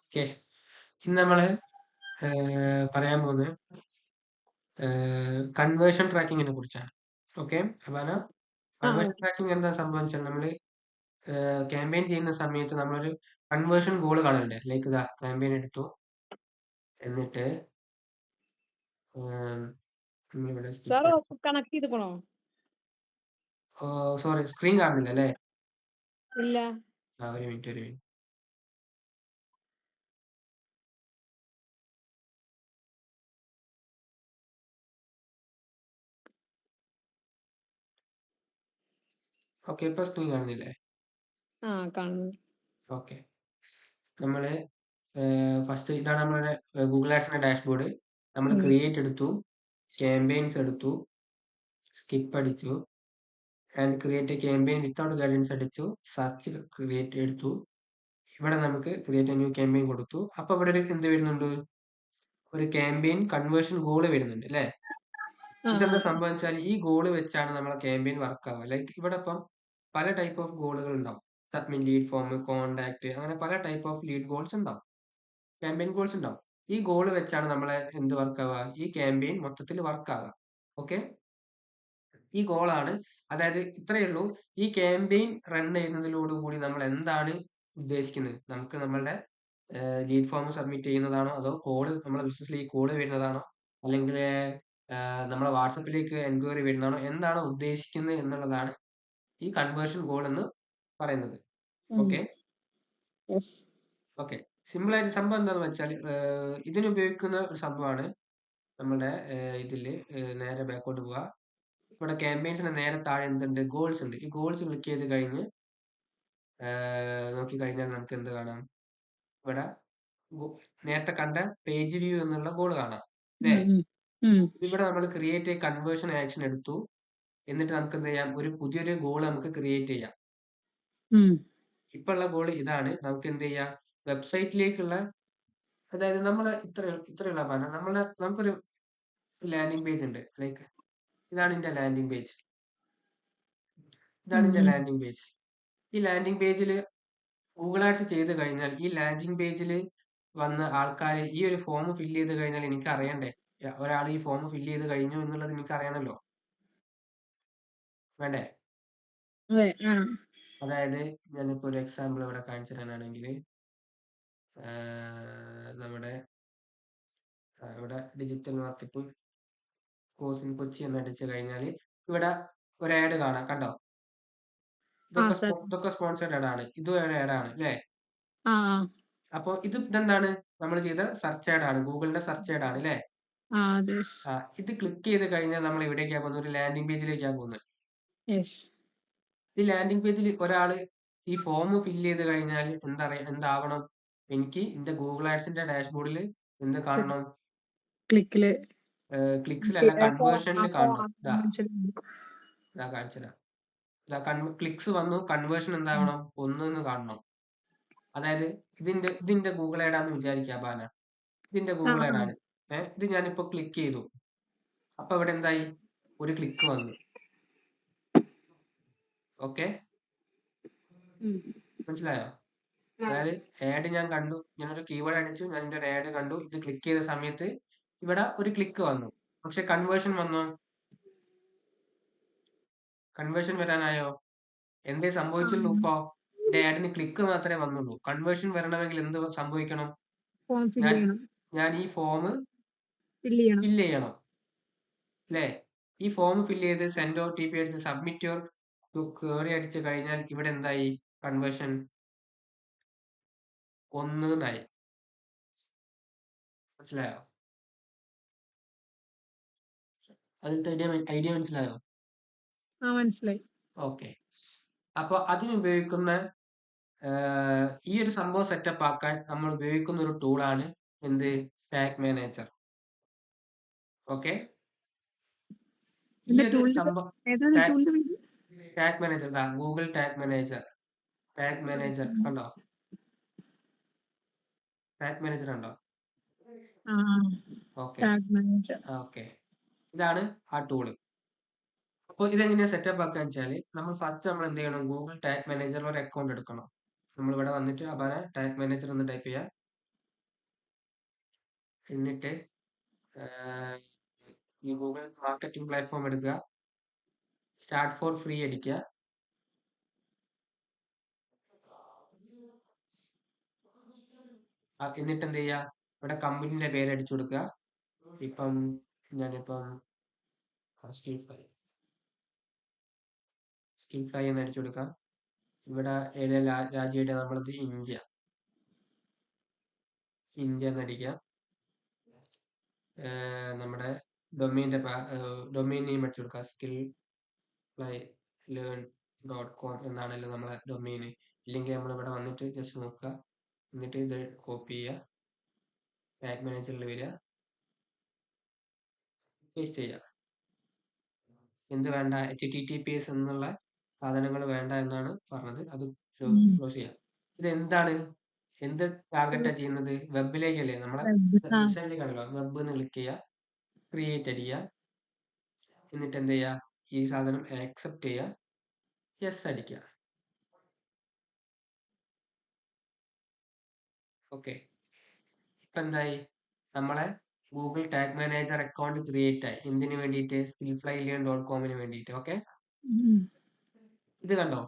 Okay. ഇന്ന് നമ്മള് പറയാൻ പോകുന്നത് കൺവേർഷൻ ട്രാക്കിങ്ങിനെ കുറിച്ചാണ്. ഓക്കെ. അപ്പാന ആ കൺവേർഷൻ ട്രാക്കിംഗ് എന്താ സംഭവം വെച്ചാൽ നമ്മള് ക്യാമ്പയിൻ ചെയ്യുന്ന സമയത്ത് നമ്മളൊരു കൺവേർഷൻ ഗോൾ കാണലുണ്ട്. ലൈക്ക് ഇതാ ക്യാമ്പയിൻ എടുത്തു. എന്നിട്ട് നമ്മളിവിടെ സാർ സ്കിപ്പ് അടിച്ചു. കണക്ട് ചെയ്തിക്കണോ? സോറി, സ്ക്രീൻ കാണുന്നില്ല അല്ലേ? ഇല്ല. ഒരു മിനിറ്റ്. ഓക്കെ, ഇപ്പൊ സ്ക്രീൻ കാണുന്നില്ലേ? ആ കാണുന്നു. ഓക്കെ. നമ്മള് ഫസ്റ്റ് ഇതാണ് നമ്മുടെ ഗൂഗിൾ ആഡ്സിന്റെ ഡാഷ്ബോർഡ്. നമ്മൾ ഉം. ക്രിയേറ്റ് എടുത്തു, ക്യാമ്പയിൻസ് എടുത്തു, സ്കിപ്പ് അടിച്ചു, and create A campaign without guidance അടിച്ചു, സെർച്ച് ക്രിയേറ്റ് എടുത്തു. ഇവിടെ നമുക്ക് ക്രിയേറ്റ് എ ന്യൂ ക്യാമ്പയിൻ കൊടുത്തു. അപ്പൊ ഇവിടെ ഒരു എന്ത് വരുന്നുണ്ട്? ഒരു ക്യാമ്പയിൻ കൺവേർഷൻ ഗോള് വരുന്നുണ്ട് അല്ലേ? ആ ഇതെന്താ സംഭവം വെച്ചാൽ ഈ ഗോള് വെച്ചാണ് നമ്മളെ ക്യാമ്പയിൻ വർക്ക് ആവുക. ലൈക്ക് ഇവിടെ ഇപ്പം പല ടൈപ്പ് ഓഫ് ഗോളുകൾ ഉണ്ടാവും. അഡ്മിൻ ലീഡ് ഫോം, കോണ്ടാക്ട്, അങ്ങനെ പല ടൈപ്പ് ഓഫ് ലീഡ് ഗോൾസ് ഉണ്ടാവും, ക്യാമ്പയിൻ ഗോൾസ് ഉണ്ടാവും. ഈ ഗോള് വെച്ചാണ് നമ്മളെ എന്ത് വർക്ക് ആവുക, ഈ ക്യാമ്പയിൻ മൊത്തത്തിൽ വർക്ക് ആവുക. ഓക്കെ. ഈ ഗോളാണ്, അതായത് ഇത്രയേ ഉള്ളൂ. ഈ ക്യാമ്പയിൻ റൺ ചെയ്യുന്നതിലോടുകൂടി നമ്മൾ എന്താണ് ഉദ്ദേശിക്കുന്നത്? നമുക്ക് നമ്മളുടെ ലീഡ് ഫോം സബ്മിറ്റ് ചെയ്യുന്നതാണോ, അതോ കോള് നമ്മളെ ബിസിനസ്സിലേക്ക് കോള് വരുന്നതാണോ, അല്ലെങ്കിൽ നമ്മളെ വാട്സപ്പിലേക്ക് എൻക്വയറി വരുന്നതാണോ, എന്താണോ ഉദ്ദേശിക്കുന്നത് എന്നുള്ളതാണ് ഈ കൺവേർഷൻ ഗോൾ എന്ന് പറയുന്നത്. ഓക്കെ. യെസ്. ഓക്കെ. സിമ്പിൾ ആയിട്ട് സംഭവം എന്താണെന്ന് വെച്ചാൽ ഇതിന് ഉപയോഗിക്കുന്ന ഒരു സംഭവമാണ് നമ്മുടെ ഇതില് നേരെ ബാക്കോട്ട് പോവുക. ഇവിടെ ക്യാമ്പയിൻസിന് നേരെ താഴെ എന്തുണ്ട്? ഗോൾസ് ഉണ്ട്. ഈ ഗോൾസ് ക്ലിക്ക് ചെയ്ത് കഴിഞ്ഞ് നോക്കി കഴിഞ്ഞാൽ നമുക്ക് എന്ത് കാണാം? ഇവിടെ നേരത്തെ കണ്ട പേജ് വ്യൂ എന്നുള്ള ഗോൾ കാണാം അല്ലേ? ഇവിടെ നമ്മൾ ക്രിയേറ്റ് എ കൺവേർഷൻ ആക്ഷൻ എടുത്തു. എന്നിട്ട് നമുക്ക് എന്ത് ചെയ്യാം? ഒരു പുതിയൊരു ഗോൾ നമുക്ക് ക്രിയേറ്റ് ചെയ്യാം. ഇപ്പൊ ഉള്ള ഗോൾ ഇതാണ്. നമുക്ക് എന്ത് ചെയ്യാം? വെബ്സൈറ്റിലേക്കുള്ള, അതായത് നമ്മളെ ഇത്രയുള്ള പറഞ്ഞാൽ നമുക്കൊരു ലാൻഡിംഗ് പേജ് ഉണ്ട്. ലൈക്ക് ഇതാണ് എന്റെ ലാൻഡിംഗ് പേജ്. ഈ ലാൻഡിംഗ് പേജിൽ ഗൂഗിൾ ആഡ്സ് ചെയ്ത് കഴിഞ്ഞാൽ ഈ ലാൻഡിംഗ് പേജിൽ വന്ന ആൾക്കാർ ഈ ഒരു ഫോം ഫില്ല് ചെയ്ത് കഴിഞ്ഞാൽ എനിക്ക് അറിയണ്ടേ? ഒരാൾ ഈ ഫോം ഫില്ല് ചെയ്ത് കഴിഞ്ഞു എന്നുള്ളത് എനിക്ക് അറിയണമല്ലോ, വേണ്ടേ? അതെ. ആ അതായത് ഞാനിപ്പോ ഒരു എക്സാമ്പിൾ ഇവിടെ കാണിച്ചു തരാനാണെങ്കിൽ നമ്മുടെ ഇവിടെ digital marketing course in Kochi എന്ന് അടിച്ചു കഴിഞ്ഞാൽ ഇവിടെ ഒരു ആഡ് കാണാം, കണ്ടോ? ആ സർ. ഇതൊക്കെ സ്പോൺസർഡ് ആഡ് ആണ്. ഇതും ഒരു ആഡ് ആണ് അല്ലേ? ആ അപ്പോൾ ഇതെന്താണ്? നമ്മൾ ചെയ്ത സെർച്ച് ആഡ് ആണ്, ഗൂഗിളിന്റെ സെർച്ച് ആഡ് ആണ് അല്ലേ? ആ അതെ. ഇത് ക്ലിക്ക് ചെയ്ത് കഴിഞ്ഞാൽ നമ്മൾ എവിടേക്കാണ് പോകുന്നത്? ഒരു ലാൻഡിംഗ് പേജിലേക്കാണ് പോകുന്നത്. യെസ്. ഈ ലാൻഡിംഗ് പേജിൽ ഒരാൾ ഈ ഫോം ഫില്ല് ചെയ്ത് കഴിഞ്ഞാൽ എന്താവണം? എനിക്ക് എന്റെ ഗൂഗിൾ ആഡ്സിന്റെ ഡാഷ്ബോർഡിൽ എന്ത് കാണണം? ക്ലിക്കില് ക്ലിക്സിലല്ല, കൺവേർഷനിൽ കാണണം. ഇതാ കാണിച്ചുതരാം. ക്ലിക്സ് വന്നു, കൺവേർഷൻ എന്താവണം? 1 എന്ന് കാണണം. അതായത് ഇതിന്റെ ഗൂഗിൾ ആഡാന്ന് വിചാരിക്കുക ബാന. ഇതിന്റെ ആ ഗൂഗിൾ ആഡാണ്. ഇത് ഞാനിപ്പോ ക്ലിക്ക് ചെയ്തു. അപ്പൊ ഇവിടെ എന്തായി? ഒരു ക്ലിക്ക് വന്നു. ഓക്കെ, മനസ്സിലായോ? അതായത് ആഡ് ഞാൻ കണ്ടു, ഞാനൊരു കീവേഡ് അടിച്ചു, ഞാൻ എന്റെ ഒരു ആഡ് കണ്ടു, ഇത് ക്ലിക്ക് ചെയ്ത സമയത്ത് ഇവിടെ ഒരു ക്ലിക്ക് വന്നു. പക്ഷെ കൺവേർഷൻ വന്നോ? കൺവേർഷൻ വരാനായോ? എന്തേ സംഭവിച്ചുള്ളൂ? ഇപ്പോ എന്റെ ആഡിന് ക്ലിക്ക് മാത്രമേ വന്നുള്ളൂ. കൺവേർഷൻ വരണമെങ്കിൽ എന്ത് സംഭവിക്കണം? ഫോം ഫില്ല് ഞാൻ ചെയ്യണം. ഞാൻ ഈ ഫോം ഫില്ല് ചെയ്യണം. ഫില്ല് ചെയ്യണം അല്ലേ? ഈ ഫോം ഫില്ല് ചെയ്ത് സെൻഡ് ഓർ TP അടിച്ച് സബ്മിറ്റ് യുവർ ക്വറി അടിച്ചു കഴിഞ്ഞാൽ ഇവിടെ എന്തായി? കൺവേർഷൻ 1 എന്നായി. മനസ്സിലായോ? അതിലത്തെ ഐഡിയ മനസ്സിലായോ? ആ മനസ്സിലായി. ഓക്കെ. അപ്പൊ അതിനുപയോഗിക്കുന്ന ഈ ഒരു സംഭവം സെറ്റപ്പ് ആക്കാൻ നമ്മൾ ഉപയോഗിക്കുന്ന ഒരു ടൂളാണ് എന്ത്? Tag manager. ഓക്കെ. ഈ ഇതിന്റെ ഒരു ടൂളിന്റെ സംഭവം ഏതാണ് ടൂളിന്റെ പേര്? Tag manager, Google tag manager. കണ്ടോ? ടാഗ് മാനേജർ കണ്ടോ? ആ ഓക്കെ. Tag manager. ഓക്കെ. ഇതാണ് ആ ടൂള്. അപ്പോൾ ഇതെങ്ങനെയാണ് സെറ്റപ്പ് ആക്കുക വെച്ചാൽ നമ്മൾ ഫസ്റ്റ് നമ്മൾ എന്ത് ചെയ്യണം? ഗൂഗിൾ ടാഗ് മാനേജറിൽ ഒരു അക്കൗണ്ട് എടുക്കണം. നമ്മൾ ഇവിടെ വന്നിട്ട് അപാന ടാഗ് മാനേജർ എന്ന് ടൈപ്പ് ചെയ്യുക. എന്നിട്ട് ഈ ഗൂഗിൾ മാർക്കറ്റിംഗ് പ്ലാറ്റ്ഫോം എടുക്കുക, സ്റ്റാർട്ട് ഫോർ ഫ്രീ അടിക്കുക. എന്നിട്ട് എന്ത് ചെയ്യുക, ഇവിടെ കമ്പനിയുടെ പേര് അടിച്ചു കൊടുക്കുക. ഇപ്പം ഞാനിപ്പം സ്കിൽ ഫ്ലൈ എന്ന് അടിച്ചു കൊടുക്കാം. ഇവിടെ ഏത് രാജ്യയുടെ നമ്മളത് ഇന്ത്യ എന്നടിക്കുക. നമ്മുടെ ഡൊമൈൻ നെയിം അടിച്ചു കൊടുക്കുക. സ്കിൽ ഫ്ലൈ ലേൺ.com എന്നാണല്ലോ നമ്മളെ ഡൊമൈന്. ഇല്ലെങ്കിൽ നമ്മൾ ഇവിടെ വന്നിട്ട് ജസ്റ്റ് നോക്കുക, എന്നിട്ട് ഇത് കോപ്പി ചെയ്യുക, ടാഗ് മാനേജറിൽ വരിക, പേസ്റ്റ് ചെയ്യുക. എന്ത് വേണ്ട, HTTPS എന്നുള്ള സാധനങ്ങൾ വേണ്ട എന്നാണ് പറഞ്ഞത്. അത് ക്ലോസ് ചെയ്യാം. ഇത് എന്ത് ടാർഗറ്റാ ചെയ്യുന്നത്? വെബിലേക്കല്ലേ, നമ്മളെ വെബ്സൈറ്റിലേക്കാണല്ലോ. വെബ് എന്ന് ക്ലിക്ക് ചെയ്യുക, ക്രിയേറ്റ് അടിക്കുക, എന്നിട്ട് എന്ത് ചെയ്യുക, ഈ സാധനം ആക്സെപ്റ്റ് ചെയ്യുക, യെസ് അടിക്കുക. ഓക്കെ, ഇപ്പൊ എന്തായി, നമ്മളെ Google tag manager account create ആയി. എന്തിനു വേണ്ടിയിട്ട്? skillflylearn.com വേണ്ടിയിട്ട്. ഓക്കെ, ഇത് കണ്ടോ?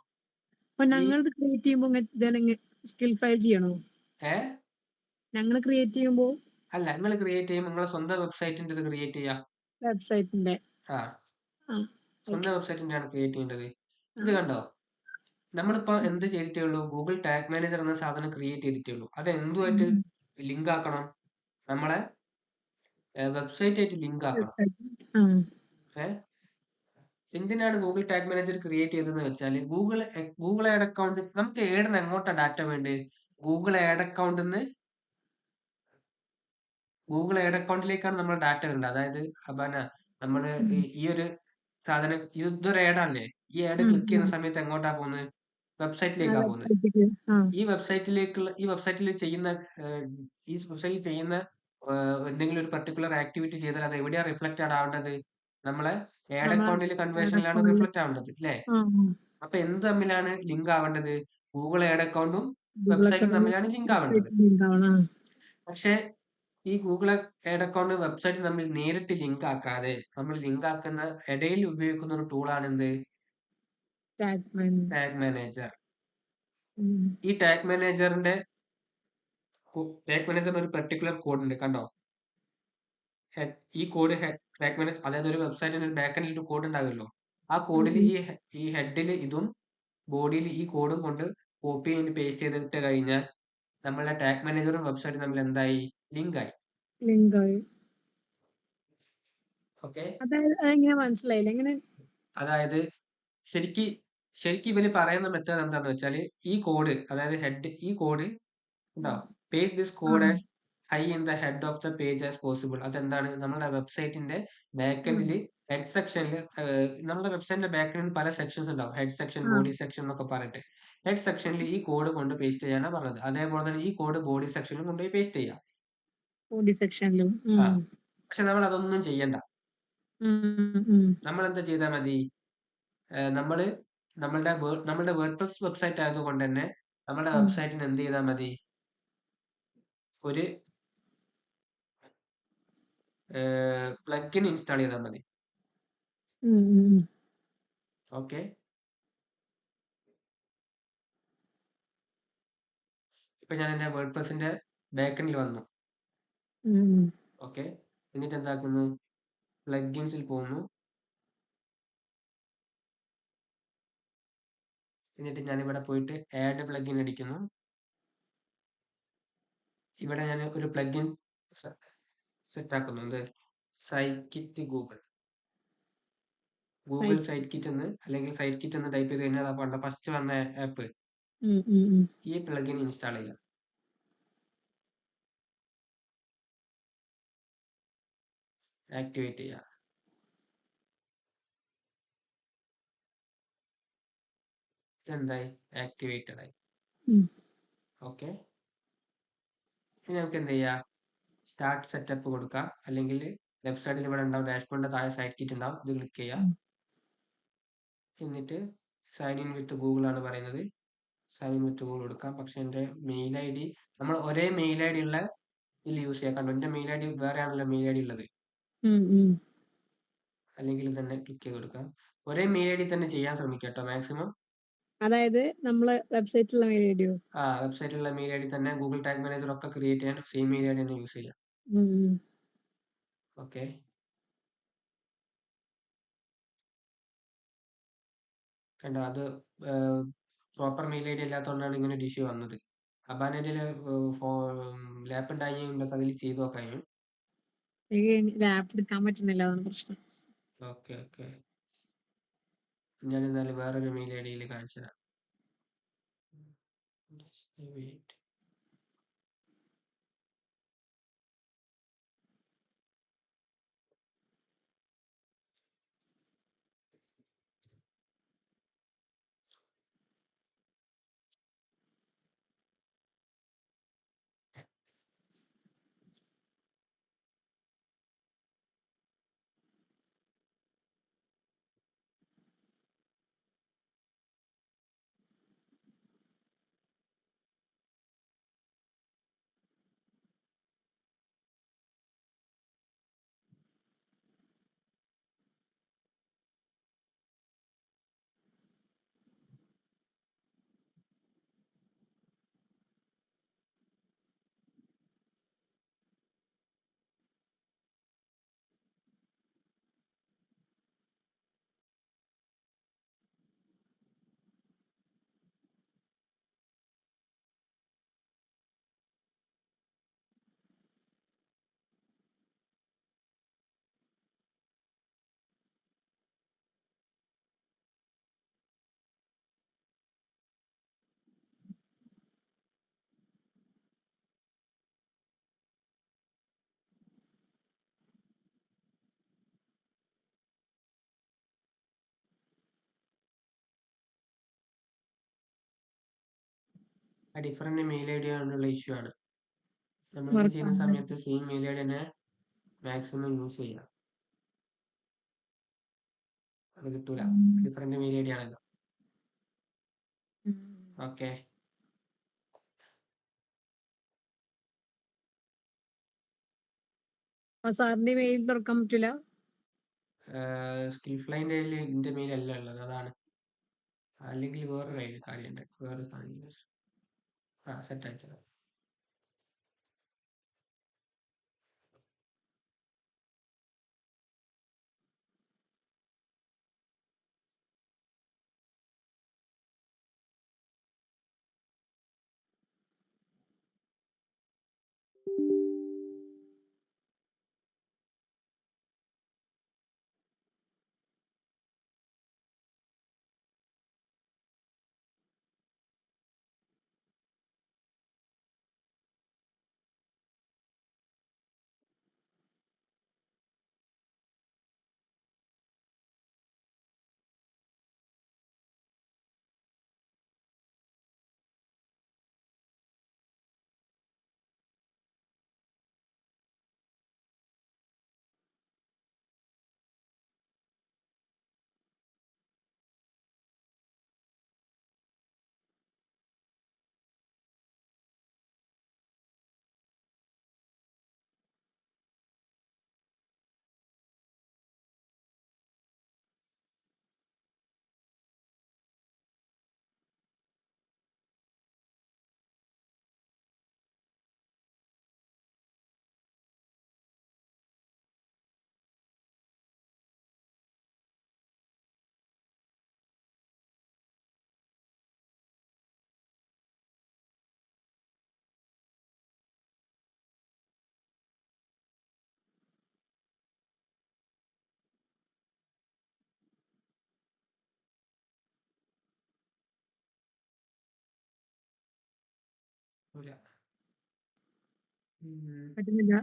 അപ്പൊ ഞങ്ങൾ ക്രിയേറ്റ് ചെയ്യുമ്പോ സ്കിൽ ഫയൽ ചെയ്യണോ? ഞങ്ങൾ ക്രിയേറ്റ് ചെയ്യുമ്പോ അല്ല, നിങ്ങൾ ക്രിയേറ്റ് ചെയ്യുമ്പോൾ നിങ്ങളെ സ്വന്തം വെബ്സൈറ്റിന്റെ ഇത് ക്രിയേറ്റ് ചെയ്യാം. വെബ്സൈറ്റിന്റെ സ്വന്തം വെബ്സൈറ്റിന്റെ ആണ് ക്രിയേറ്റ് ചെയ്യേണ്ടത്. ഇത് കണ്ടോ, നമ്മളിപ്പോ എന്ത് ചെയ്തിട്ടേ ഉള്ളൂ? ഗൂഗിൾ ടാഗ് മാനേജർ എന്ന സാധനം ക്രിയേറ്റ് ചെയ്തിട്ടേ ഉള്ളൂ. അത് എന്തുമായിട്ട് ലിങ്ക് ആക്കണം? നമ്മളെ വെബ്സൈറ്റ് ആയിട്ട് ലിങ്ക് ആക്കണം. എന്തിനാണ് ഗൂഗിൾ ടാഗ് മാനേജർ ക്രിയേറ്റ് ചെയ്തതെന്ന് വെച്ചാൽ, ഗൂഗിൾ ആഡ് അക്കൗണ്ട് നമുക്ക് ഏടുന്ന് എങ്ങോട്ടാ ഡാറ്റ വേണ്ടത്? ഗൂഗിൾ ആഡ് അക്കൗണ്ടിലേക്കാണ് നമ്മൾ ഡാറ്റ വേണ്ടത്. അതായത് നമ്മൾ ഈ ഒരു സാധനം, ഇതൊരു ആഡാണല്ലേ, ഈ ആഡ് ക്ലിക്ക് ചെയ്യുന്ന സമയത്ത് എങ്ങോട്ടാ പോകുന്നത്? വെബ്സൈറ്റിലേക്കാ പോകുന്നത്. ഈ വെബ്സൈറ്റിൽ ചെയ്യുന്ന എന്തെങ്കിലും ഒരു പർട്ടിക്കുലർ ആക്ടിവിറ്റി ചെയ്താൽ അത് എവിടെയാ റിഫ്ലക്റ്റഡ് ആവേണ്ടത്? നമ്മളെ ആഡ് അക്കൗണ്ടിൽ കൺവേർഷനിലാണ് റിഫ്ലക്റ്റ് ആവേണ്ടത് അല്ലേ? അപ്പൊ എന്ത് തമ്മിലാണ് ലിങ്ക് ആവേണ്ടത്? ഗൂഗിൾ ആഡ് അക്കൗണ്ടും വെബ്സൈറ്റും തമ്മിലാണ് ലിങ്ക് ആവേണ്ടത്. പക്ഷെ ഈ ഗൂഗിൾ ആഡ് അക്കൗണ്ട് വെബ്സൈറ്റ് തമ്മിൽ നേരിട്ട് ലിങ്ക് ആക്കാതെ നമ്മൾ ലിങ്ക് ആക്കുന്ന ഇടയിൽ ഉപയോഗിക്കുന്ന ഒരു ടൂളാണ് എന്ത്? Tag manager. ഈ ടാഗ് മാനേജറിന്റെ ഒരു പെർട്ടിക്കുലർ കോഡ് ഉണ്ട്, കണ്ടോ? ഈ കോഡ് ടാഗ് മാനേജർ, അതായത് ഒരു വെബ്സൈറ്റിന് ഒരു ബാക്കെൻഡിൽ ഒരു കോഡ് ഉണ്ടാകുമല്ലോ. ആ കോഡിൽ ഈ ഹെഡിൽ ഇതും ബോഡിയിൽ ഈ കോഡും കൊണ്ട് കോപ്പി ചെയ്ത് പേസ്റ്റ് ചെയ്തിട്ട് കഴിഞ്ഞാൽ നമ്മളുടെ ടാഗ് മാനേജറും വെബ്സൈറ്റും തമ്മിൽ എന്തായി? ലിങ്കായി. ഓക്കെ, അതായത് ശരിക്കും ഇവര് പറയുന്ന മെത്തേഡ് എന്താന്ന് വെച്ചാൽ, ഈ കോഡ്, അതായത് ഈ കോഡ് ഉണ്ടോ, paste this code as high in the head of the page as possible. അതെന്താണ്? നമ്മുടെ വെബ്സൈറ്റിന്റെ ബാക്കെൻഡിൽ ഹെഡ് സെക്ഷനിൽ, നമ്മുടെ വെബ്സൈറ്റിന്റെ ബാക്കെൻഡിൽ പല സെക്ഷൻസ് ഉണ്ടാവും. ഹെഡ് സെക്ഷൻ, ബോഡി സെക്ഷൻ എന്നൊക്കെ പറഞ്ഞിട്ട്. ഹെഡ് സെക്ഷനിൽ ഈ കോഡ് കൊണ്ട് പേസ്റ്റ് ചെയ്യാനാണ് പറഞ്ഞത്. അതേപോലെ തന്നെ ഈ കോഡ് ബോഡി സെക്ഷനിലും കൊണ്ടുപോയി പേസ്റ്റ് ചെയ്യാം. പക്ഷെ നമ്മൾ അതൊന്നും ചെയ്യണ്ട. നമ്മൾ എന്താ ചെയ്താൽ മതി? നമ്മളുടെ വേർഡ്പ്രസ് വെബ്സൈറ്റ് ആയതുകൊണ്ട് തന്നെ നമ്മുടെ വെബ്സൈറ്റിന് എന്ത് ചെയ്താൽ മതി? ഒരു പ്ലഗിൻ ഇൻസ്റ്റാൾ ചെയ്താൽ മതി. ഓക്കെ, ഇപ്പൊ ഞാൻ എന്റെ വേർഡ്പ്രസിന്റെ ബാക്കെൻഡിൽ വന്നു. ഓക്കെ, എന്നിട്ട് എന്താക്കുന്നു? പ്ലഗിൻസിൽ പോകുന്നു. എന്നിട്ട് ഞാൻ ഇവിടെ പോയിട്ട് ആഡ് പ്ലഗിൻ അടിക്കുന്നു. ഇവിടെ ഞാൻ ഒരു പ്ലഗിൻ സെറ്റ് ആക്കുന്നു. എന്ത്? സൈറ്റ്കിറ്റ് ഗൂഗിൾ സൈറ്റ്കിറ്റ് എന്ന്, അല്ലെങ്കിൽ സൈറ്റ്കിറ്റ് എന്ന് ടൈപ്പ് ചെയ്ത് കഴിഞ്ഞാൽ ഫസ്റ്റ് വന്ന ആപ്പ്, ഈ പ്ലഗിൻ ഇൻസ്റ്റാൾ ചെയ്യുക. ആക്ടിവേറ്റ് ചെയ്യുക. ഇതെന്തായി? ആക്ടിവേറ്റഡ് ആയി. ഓക്കെ, ഇനി നമുക്ക് എന്ത് ചെയ്യാം? സ്റ്റാർട്ട് സെറ്റപ്പ് കൊടുക്കാം. അല്ലെങ്കിൽ ലെഫ്റ്റ് സൈഡിൽ ഇവിടെ ഉണ്ടാവും, ഡാഷ്ബോർഡിന്റെ താഴെ സൈറ്റ് കിറ്റ് ഉണ്ടാവും. ഇത് ക്ലിക്ക് ചെയ്യാം. എന്നിട്ട് സൈൻ ഇൻ വിത്ത് ഗൂഗിൾ ആണ് പറയുന്നത്. സൈൻ ഇൻ വിത്ത് ഗൂഗിൾ കൊടുക്കാം. പക്ഷെ എൻ്റെ മെയിൽ ID, നമ്മൾ ഒരേ മെയിൽ ID ഉള്ള ഇല്ല യൂസ് ചെയ്യാം. കണ്ടോ എന്റെ മെയിൽ ഐ ഡി വേറെ ആണല്ലോ മെയിൽ ഐ ഡി ഉള്ളത്. അല്ലെങ്കിൽ തന്നെ ക്ലിക്ക് ചെയ്ത് കൊടുക്കാം. ഒരേ മെയിൽ ഐ ഡി തന്നെ ചെയ്യാൻ ശ്രമിക്കാം കേട്ടോ മാക്സിമം. അതായത് നമ്മളെ വെബ്സൈറ്റിലുള്ള മെയിൽ ഐ ഡിയോ? വെബ്സൈറ്റിലുള്ള മെയിൽ ഐ ഡി തന്നെ ഗൂഗിൾ ടാഗ് മാനേജർ ഒക്കെ ക്രിയേറ്റ് ചെയ്യാൻ സെയിം മെയിൽ ഐ ഡി തന്നെ യൂസ് ചെയ്യാം. ഓക്കെ. കണ്ടോ അത് പ്രോപ്പർ മെയിൽ ഐ ഡി അല്ലാത്തതുകൊണ്ടാണ് ഇങ്ങനെ ഒരു ഇഷ്യൂ വന്നത്. അബാനന്റെ ലാപ്പ് ഉണ്ടായി അതിൽ ചെയ്തു നോക്കാം. ലാപ്പ് എടുക്കാൻ പറ്റുന്നില്ല, അതാണ് പ്രശ്നം. Okay okay. ഞാൻ എന്നാലും വേറൊരു മെയിൽ ഐ ഡിയിൽ കാണിച്ചു തരാം. Wait. Different mail I D ആണുള്ള issue ആണ്. നമ്മൾ ഇത് ചെയ്യുന്ന സമയത്ത് സെയിം മെയിൽ ഐ ഡി തന്നെ മാക്സിമം യൂസ് ചെയ്യാം. അത് കിട്ടൂല, ഡിഫറെന്റ് മെയിൽ ഐ ഡി ആണല്ലോ. ഓക്കെ. സാറിന്റെ മെയിൽ തുറക്കാൻ പറ്റൂല? സ്കിൽ ഫ്ലൈൻ്റെ എന്റെ മെയിൽ അല്ല ഉള്ളത്, അതാണ്. അല്ലെങ്കിൽ വേറൊരു കാര്യമുണ്ട്, വേറൊരു സാധനം സെറ്റ് ആക്കിയത്. പറ്റുന്നില്ല.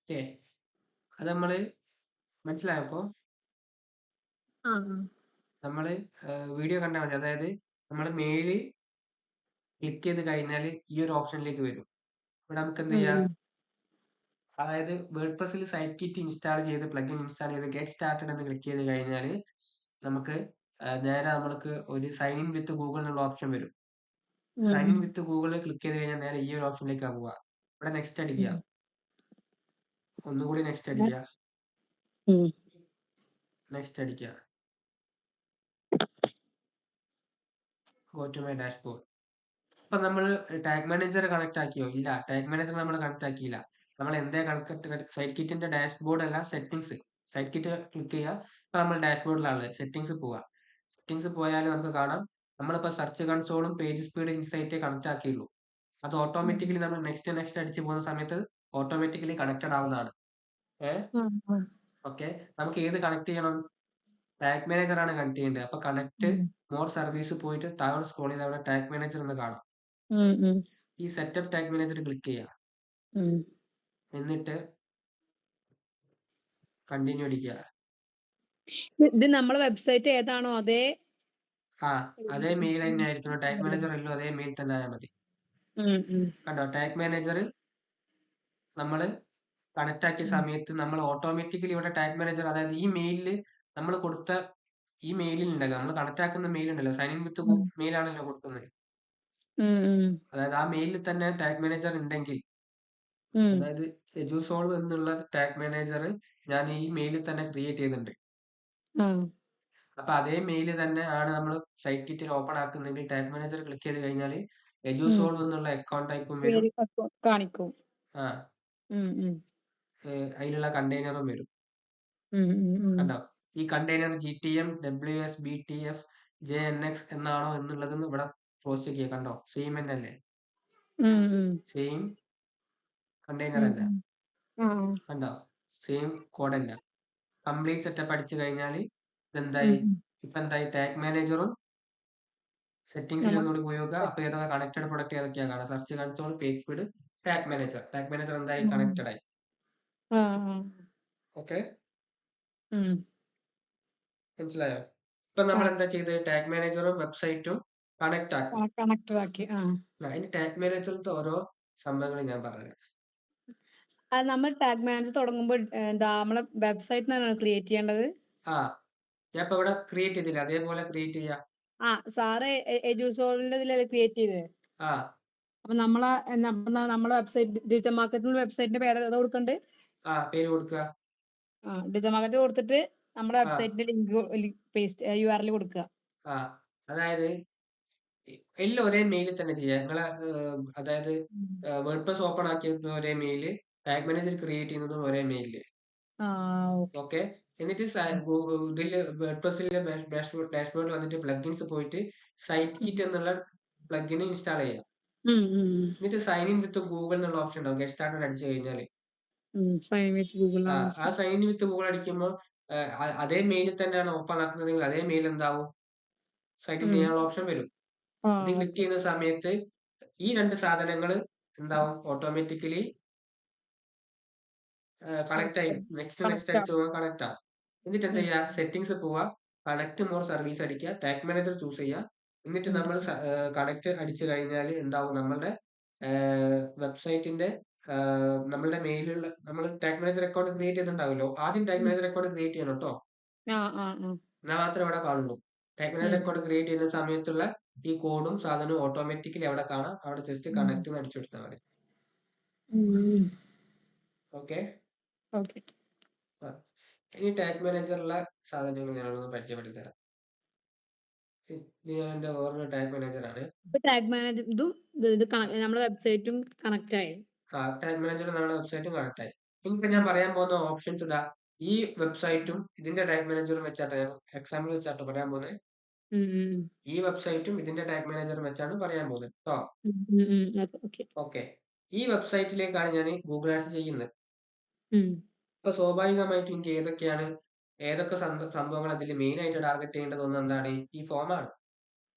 ഓക്കെ, അത് നമ്മള് മനസ്സിലായപ്പോ നമ്മള് വീഡിയോ കണ്ടാൽ മതി. അതായത് നമ്മൾ മെയില് ക്ലിക്ക് ചെയ്ത് കഴിഞ്ഞാൽ ഈ ഒരു ഓപ്ഷനിലേക്ക് വരും. ഇവിടെ നമുക്ക് എന്ത് ചെയ്യാം, അതായത് വേർഡ്പ്രസ്സിൽ സൈറ്റ് കിറ്റ് ഇൻസ്റ്റാൾ ചെയ്ത് പ്ലഗിൻ ഇൻസ്റ്റാൾ ചെയ്ത് ഗെറ്റ് സ്റ്റാർട്ടഡ് എന്ന് ക്ലിക്ക് ചെയ്ത് കഴിഞ്ഞാൽ നമുക്ക് നേരെ നമ്മൾക്ക് ഒരു സൈൻ ഇൻ വിത്ത് ഗൂഗിൾ എന്നുള്ള ഓപ്ഷൻ വരും. Sign in with Google click ചെയ്ത് കഴിഞ്ഞാൽ നേരെ ഈ ഒരു ഓപ്ഷനിലേക്ക് പോവുക. ഇവിടെ നെക്സ്റ്റ് അടിക്കുക, ഒന്നുകൂടി നെക്സ്റ്റ് അടിക്കുക, നെക്സ്റ്റ് അടിക്കുക, ഗോ ടു മൈ ഡാഷ്ബോർഡ്. ഇപ്പൊ നമ്മൾ ടാഗ് മാനേജർ കണക്ട് ആക്കിയോ? ഇല്ല, ടാഗ് മാനേജർ നമ്മൾ കണക്ട് ആക്കിയില്ല. നമ്മൾ എന്തേ സൈറ്റ് കിറ്റിന്റെ ഡാഷ്ബോർഡ് അല്ല, സെറ്റിംഗ്സ്. സൈറ്റ് കിറ്റ് ക്ലിക്ക് ചെയ്യുക. ഇപ്പൊ നമ്മൾ ഡാഷ്ബോർഡിലാണ്, സെറ്റിംഗ്സ് പോവുക. സെറ്റിംഗ്സ് പോയാൽ നമുക്ക് കാണാം നമ്മളിപ്പോ സെർച്ച് കൺസോളും പേജ് സ്പീഡ് ഇൻസൈറ്റ് കണക്ട് ആക്കിയുള്ളൂ. അത് ഓട്ടോമാറ്റിക്കലി നമ്മൾ നെക്സ്റ്റ് നെക്സ്റ്റ് അടിച്ച് പോകുന്ന സമയത്ത് ഓട്ടോമാറ്റിക്കലി കണക്റ്റഡ് ആവുന്നതാണ്. ഓക്കെ, നമുക്ക് ഏത് കണക്ട് ചെയ്യണം? ടാഗ് മാനേജർ ആണ് കണക്ട് ചെയ്യേണ്ടത്. അപ്പൊ കണക്ട് മോർ സർവീസ് പോയിട്ട് താഴെ സ്ക്രോൾ ചെയ്ത് അവിടെ ടാഗ് മാനേജർ എന്ന് കാണാം. ഈ സെറ്റപ്പ് ടാഗ് മാനേജർ ക്ലിക്ക് ചെയ്യാം, എന്നിട്ട് കണ്ടിന്യൂ അടിക്കുക. ഇത് നമ്മളെ വെബ്സൈറ്റ് ഏതാണോ അതേ അതേ മെയിൽ തന്നെ ആയിരിക്കണം. ടാഗ് മാനേജർ എല്ലോ അതേ മെയിൽ തന്നെ ആയാൽ മതി. കണ്ടോ, ടാഗ് മാനേജർ നമ്മൾ കണക്ട് ആക്കിയ സമയത്ത് നമ്മൾ ഓട്ടോമാറ്റിക്കലി ഇവിടെ ടാഗ് മാനേജർ, അതായത് ഈ മെയിലിൽ നമ്മൾ കൊടുത്ത ഈ മെയിലിൽ ഉണ്ടല്ലോ, നമ്മൾ കണക്ട് ആക്കുന്ന മെയിൽ ഉണ്ടല്ലോ, സൈൻ ഇൻ വിത്ത് മെയിൽ ആണല്ലോ കൊടുക്കുന്നത്. അതായത് ആ മെയിലിൽ തന്നെ ടാഗ് മാനേജർ ഉണ്ടെങ്കിൽ, അതായത് എജുസോൾവ് എന്നുള്ള ടാഗ് മാനേജർ ഞാൻ ഈ മെയിലിൽ തന്നെ ക്രിയേറ്റ് ചെയ്തിട്ടുണ്ട്. അപ്പൊ അതേ മെയിൽ തന്നെ ആണ് നമ്മൾ സൈറ്റ് കിറ്റിൽ ഓപ്പൺ ആക്കുന്നെങ്കിൽ ടാഗ് മാനേജർ ക്ലിക്ക് ചെയ്ത് കഴിഞ്ഞാൽ എജുസോൾവ് എന്നുള്ള അക്കൗണ്ട് ടൈപ്പും വരും, കാണിക്കും. അതിലുള്ള കണ്ടെയ്നറും വരും. കണ്ടോ, ഈ container GTM WS BTF JNX എന്നാണോ എന്നുള്ളത് ഇവിടെ ക്രോസ് ചെക്ക് ചെയ്യുക. കണ്ടോ, സെയിം തന്നെയല്ലേ, സെയിം കണ്ടെയ്നർ തന്നെ. കണ്ടോ, സെയിം കോഡ് തന്നെ. കംപ്ലീറ്റ് സെറ്റപ്പ് അടിച്ചു കഴിഞ്ഞാൽ ഇതെന്തായി, ഇപ്പൊ എന്തായി, ടാഗ് മാനേജറും സെറ്റിംഗ്സിൽ ഒന്നുകൂടി പോവുക. അപ്പൊ ഏതൊക്കെ കണക്റ്റഡ് പ്രൊഡക്റ്റ് ഏതൊക്കെയാ കാണാം, search console, page speed, tag manager. Tag manager എന്തായി, കണക്റ്റഡ് ആയി. ഓക്കെ, മനസ്സിലായോ? ഇപ്പൊ നമ്മൾ എന്താ ചെയ്ത്, ടാഗ് മാനേജറും വെബ്സൈറ്റും കണക്ട് ആക്കി. അതിന് ടാഗ് മാനേജറിന്റെ ഓരോ സംഭവങ്ങൾ ഞാൻ പറഞ്ഞു. നമ്മൾ ടാഗ് മാനേജർ തുടങ്ങുമ്പോൾ എന്താ നമ്മളെ വെബ്സൈറ്റ് ക്രിയേറ്റ് ചെയ്യേണ്ടത്? ഞാൻ ഇപ്പൊ ഇവിടെ ക്രിയേറ്റ് ചെയ്തില്ല, അതേപോലെ ക്രിയേറ്റ് ചെയ്യാം. സാറ് എജുസോളിന്റെ ഇതിലല്ലേ ക്രിയേറ്റ് ചെയ്തത്? അപ്പൊ നമ്മളെ വെബ്സൈറ്റ് ഡിജിറ്റൽ മാർക്കറ്റിംഗ് വെബ്സൈറ്റിന്റെ പേര് ഏതാ കൊടുക്കണ്ടേ? പേര് കൊടുക്കുക. ഡിജിറ്റൽ മാർക്കറ്റിംഗ് കൊടുത്തിട്ട് നമ്മുടെ വെബ്സൈറ്റിന്റെ ലിങ്ക് പേസ്റ്റ് URL കൊടുക്കുക. അതായത് എല്ലാം ഒരേ മെയിലിൽ തന്നെ ചെയ്യാം. നിങ്ങളെ അതായത് വേർഡ്പ്രസ് ഓപ്പൺ ആക്കിയത് ഒരേ മെയില്, ടാഗ് മാനേജർ ക്രിയേറ്റ് ചെയ്യുന്നതും ഒരേ മെയില്. ഓക്കെ, എന്നിട്ട് ഇതിൽ വേർഡ്പ്രസിലെ ഡാഷ്ബോർഡിൽ വന്നിട്ട് പ്ലഗിൻസ് പോയിട്ട് സൈറ്റ് കിറ്റ് എന്നുള്ള പ്ലഗിൻ ഇൻസ്റ്റാൾ ചെയ്യാം. എന്നിട്ട് സൈൻ ഇൻ വിത്ത് ഗൂഗിൾ എന്നുള്ള ഓപ്ഷൻ ഉണ്ടാവും, ഗെറ്റ് സ്റ്റാർട്ടഡ് അടിച്ചു കഴിഞ്ഞാൽ. ആ സൈൻ ഇൻ വിത്ത് ഗൂഗിൾ അടിക്കുമ്പോൾ അതേ മെയിലിൽ തന്നെയാണ് ഓപ്പൺ ആക്കുന്നതെങ്കിൽ അതേ മെയിൽ എന്താവും, സൈൻ ഇൻ ചെയ്യാനുള്ള ഓപ്ഷൻ വരും. ഇത് ക്ലിക്ക് ചെയ്യുന്ന സമയത്ത് ഈ രണ്ട് സാധനങ്ങൾ എന്താവും, ഓട്ടോമാറ്റിക്കലി കണക്ട് ആയി. നെക്സ്റ്റ് അടിച്ച് പോകാൻ കണക്ട് ആവും. എന്നിട്ട് എന്താ ചെയ്യുക, സെറ്റിംഗ്സ് പോവുക, കണക്ട് മോർ സർവീസ് അടിക്കുക, ടാഗ് മാനേജർ ചൂസ് ചെയ്യുക. എന്നിട്ട് നമ്മൾ കണക്ട് അടിച്ചു കഴിഞ്ഞാൽ എന്താവും, നമ്മളുടെ വെബ്സൈറ്റിന്റെ നമ്മളുടെ മെയിലുള്ള നമ്മൾ ടാഗ് മാനേജർ അക്കൗണ്ട് ക്രിയേറ്റ് ചെയ്തിട്ടുണ്ടാവുമല്ലോ, ആദ്യം ടാഗ് മാനേജർ അക്കൗണ്ട് ക്രിയേറ്റ് ചെയ്യണം കേട്ടോ. എന്നാൽ മാത്രമേ ഇവിടെ കാണുള്ളൂ. ടാഗ് മാനേജർ അക്കൗണ്ട് ക്രിയേറ്റ് ചെയ്യുന്ന സമയത്തുള്ള ഈ കോഡും സാധനവും ഓട്ടോമാറ്റിക്കലി അവിടെ കാണാം. അവിടെ ജസ്റ്റ് കണക്ട് അടിച്ചു കൊടുത്താൽ മതി. ഓക്കെ, ഇനി ടാഗ് മാനേജറുള്ള സാധനങ്ങൾ ഞാനൊന്ന് പരിചയപ്പെടുത്തി തരാം. ഇത് ഞാൻ എന്റെ വേറൊരു ടാഗ് മാനേജർ ആണ്. ടാഗ് മാനേജർ നമ്മുടെ വെബ്സൈറ്റും കണക്ട് ആയി. ടാഗ് മാനേജർ നമ്മുടെ വെബ്സൈറ്റും കണക്ട് ആയി. ഇനിയിപ്പോ ഞാൻ പറയാൻ പോകുന്ന ഓപ്ഷൻസ് ഇതാ, ഈ വെബ്സൈറ്റും ഇതിന്റെ ടാഗ് മാനേജറും വെച്ചാട്ടോ ഞാൻ എക്സാമ്പിൾ വെച്ചാട്ടോ പറയാൻ പോകുന്നത്. ഈ വെബ്സൈറ്റും ഇതിന്റെ ടാഗ് മാനേജറും വെച്ചാണ് പറയാൻ പോകുന്നത് കേട്ടോ. ഓക്കെ, ഈ വെബ്സൈറ്റിലേക്കാണ് ഞാൻ ഗൂഗിൾ ആഡ്സ് ചെയ്യുന്നത്. ഇപ്പൊ സ്വാഭാവികമായിട്ടും എനിക്ക് ഏതൊക്കെ സംഭവങ്ങൾ അതിൽ മെയിൻ ആയിട്ട് ടാർഗറ്റ് ചെയ്യേണ്ടത് ഒന്ന് എന്താണ്, ഈ ഫോമാണ്